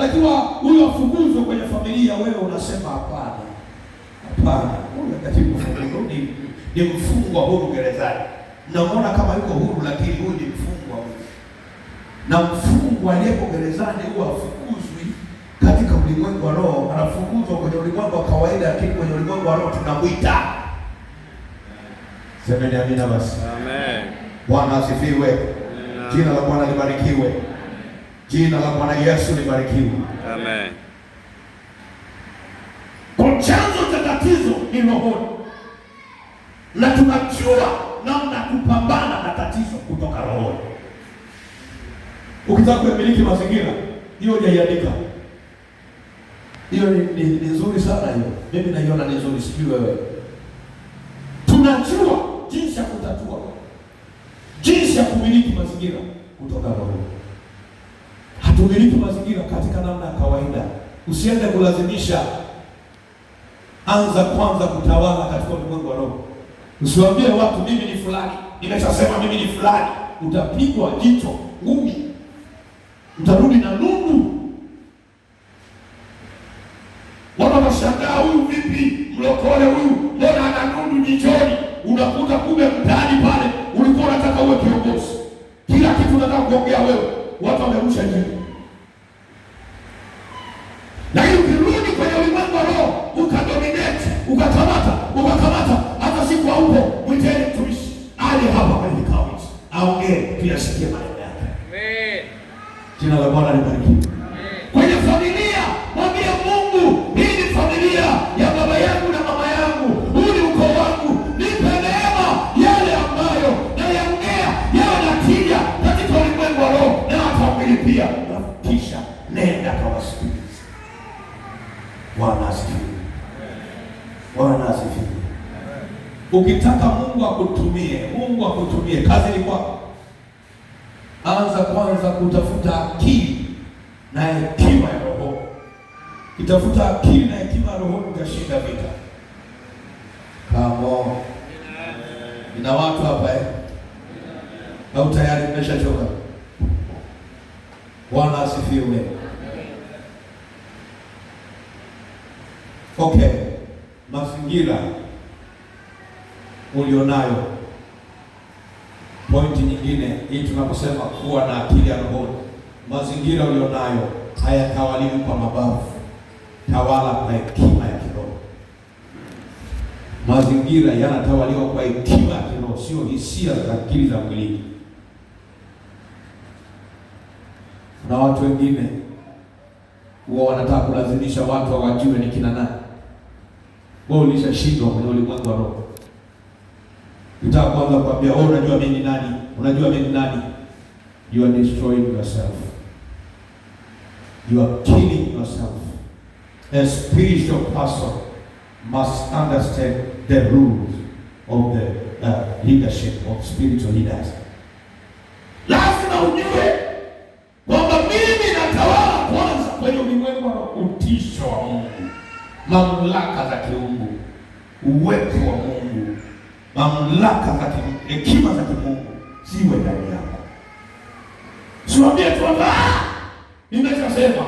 anatakiwa huyo afukuzwe kwenye familia, wewe unasema hapana, hapana, huyo anatakiwa kufukuzwa, ni mfungwa huru gerezani. Mnaona kama yuko huru, lakini huyu ni mfungwa huyu. Na mfungwa aliyeko gerezani huwa afukuzwi katika ulimwengu wa roho, anafukuzwa kwenye ulimwengu wa kawaida, lakini kwenye ulimwengu wa roho tunamwita. Semeni amina basi. Amen. Bwana asifiwe. Jina la Bwana libarikiwe. Jina la Bwana Yesu libarikiwe. Amen. Kwa chanzo cha tatizo ni rohoni, na tunajua namna kupambana na tatizo kutoka rohoni. Ukitaka kumiliki mazingira, hiyo hujaiandika. Hiyo ni nzuri sana hiyo. Mimi naiona ni nzuri, sijui wewe. Tunajua jinsi ya kutatua, jinsi ya kumiliki mazingira kutoka rohoni. Hatumiliki mazingira katika namna ya kawaida. Usiende kulazimisha. Anza kwanza kutawala katika ulimwengu wa roho. Usiwaambie watu mimi ni fulani, nimeshasema mimi ni fulani. Utapigwa jicho ngumi, utarudi na nundu. Wana washangaa, huyu vipi mlokole huyu, mbona ana nundu jichoni? Unakuta kumbe mtaani pale ulikuwa unataka uwe kiongozi, kila kitu unataka kuongea wewe, watu wamerusha jini. Lakini ukirudi kwenye ulimwengu wa roho, ukadominate, ukakamata, hata siku haupo, mwiteni mtumishi aje hapa kwenye kikao hichi aongee, pia sikie maneno yake. Amen. Jina la Bwana libarikiwe. Kwenye familia, mwambie Mungu, hii ni familia ya baba yangu na mama yangu, huu ni ukoo wangu, nipe neema yale ambayo nayaongea yawe na tija katika ulimwengu wa roho na hata pia, kisha nenda kawasikilize. Bwana asifiwe. Bwana asifiwe. Ukitaka Mungu akutumie, kazi ni kwako. Anza kwanza kutafuta akili na hekima ya roho. Kitafuta akili na hekima ya roho, utashinda vita. Kama ina watu hapa au tayari mmeshachoka? Bwana asifiwe. Okay, mazingira ulionayo. Pointi nyingine hii, tunaposema kuwa na akili ya roho, mazingira ulionayo hayatawaliwi kwa mabavu, tawala kwa hekima ya kiroho. Mazingira yanatawaliwa kwa hekima ya kiroho, sio hisia za akili za mwili. Na watu wengine huwa wanataka kulazimisha watu hawajue ni kina nani. Wewe ulishashindwa kwenye ulimwengu wa roho. Unataka kwanza kuambia wewe unajua mimi ni nani? Unajua mimi ni nani? You are destroying yourself. You are killing yourself. A spiritual person must understand the rules of the leadership of spiritual leaders. Lazima ujue kwamba mimi natawala kwanza kwenye ulimwengu wa utisho wa Mungu, mamlaka za kiungu, uwepo wa Mungu, mamlaka za kimungu, hekima za kimungu ziwe ndani yako. Siwaambie tu hapa nimeshasema,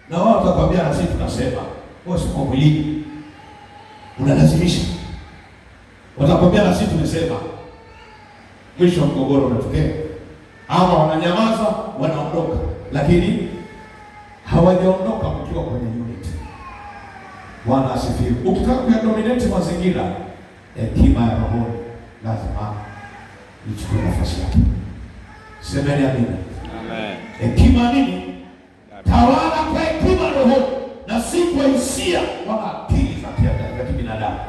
na wao watakwambia na sisi tunasema. Wewe si kwa mwili unalazimisha. Watakwambia na sisi tumesema. Mwisho mgogoro unatokea. Ama wananyamaza, wanaondoka, lakini hawajaondoka mkiwa kwenye unity. Bwana asifiwe. Ukitaka kuyadominate mazingira, hekima ya roho lazima ichukue nafasi yake. Semeni amina. Amen. Hekima nini? Tawala kwa hekima roho na si kwa hisia wala akili za kibinadamu.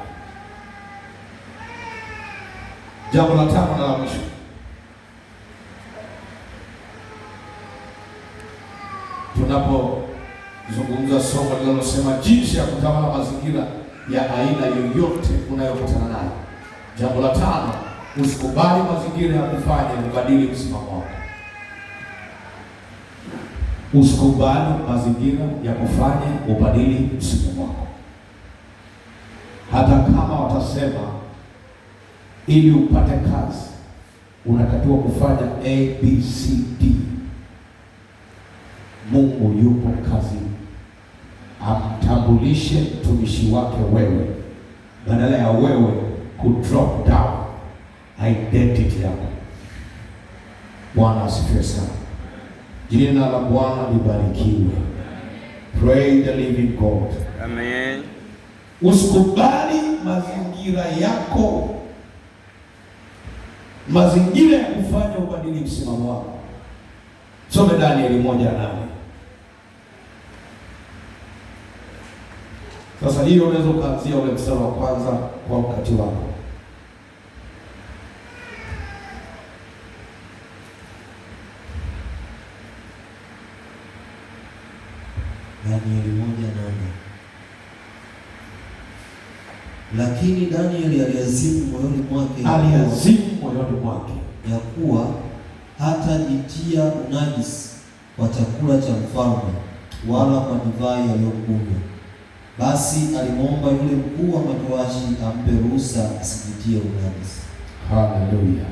Jambo la tano na la mwisho, tunapozungumza somo linalosema jinsi ya kutawala mazingira ya aina yoyote unayokutana nayo. Jambo la tano, usikubali mazingira ya kufanya ubadili msimamo wako. Usikubali mazingira ya kufanya ubadili msimamo wako. Hata kama watasema ili upate kazi unatakiwa kufanya A, B, C, D, Mungu hayupo kazini, amtambulishe mtumishi wake wewe, badala ya wewe ku drop down identity yako. Bwana asifiwe sana. Jina la Bwana libarikiwe. Pray the living God. Amen. Usikubali mazingira yako, mazingira ya kufanya ubadili msimamo wako. Some Danieli 1:8. Sasa hiyo unaweza kuanzia ule mstari wa kwanza kwa wakati wako. Danieli 1:8. Lakini Danieli aliazimu moyoni mwake ya kuwa hatajitia unajisi kwa chakula cha mfalme wala kwa divai aliyokunywa. Basi alimwomba yule mkuu wa matowashi ampe ruhusa asijitie unajisi. Haleluya.